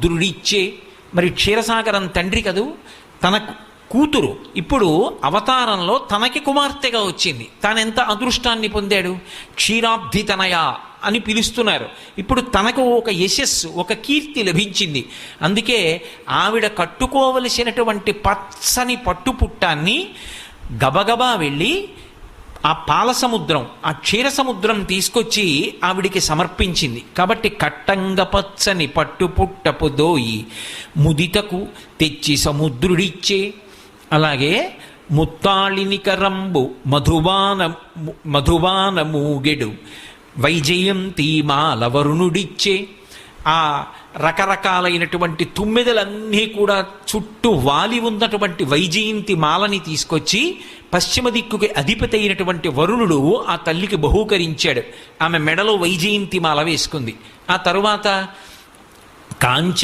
రుద్రుడిచ్చే. మరి క్షీరసాగరం తండ్రి కదూ, తన కూతురు ఇప్పుడు అవతారంలో తనకి కుమార్తెగా వచ్చింది. తానెంత అదృష్టాన్ని పొందాడు. క్షీరాబ్ధితనయ అని పిలుస్తున్నారు. ఇప్పుడు తనకు ఒక యశస్సు, ఒక కీర్తి లభించింది. అందుకే ఆవిడ కట్టుకోవలసినటువంటి పచ్చని పట్టుపుట్టాన్ని గబగబా వెళ్ళి ఆ పాల సముద్రం, ఆ క్షీర సముద్రం తీసుకొచ్చి ఆవిడికి సమర్పించింది. కాబట్టి కట్టంగ పచ్చని పట్టుపుట్టపు దోయి ముదితకు తెచ్చి సముద్రుడిచ్చే. అలాగే ముత్తాళినికరంబు మధువాన మూగెడు వైజయంతి మాల వరుణుడిచ్చే. ఆ రకరకాలైనటువంటి తుమ్మెదలన్నీ కూడా చుట్టూ వాలి ఉన్నటువంటి వైజయంతి మాలని తీసుకొచ్చి పశ్చిమ దిక్కుకి అధిపతి అయినటువంటి వరుణుడు ఆ తల్లికి బహూకరించాడు. ఆమె మెడలో వైజయంతి మాల వేసుకుంది. ఆ తరువాత కాంచ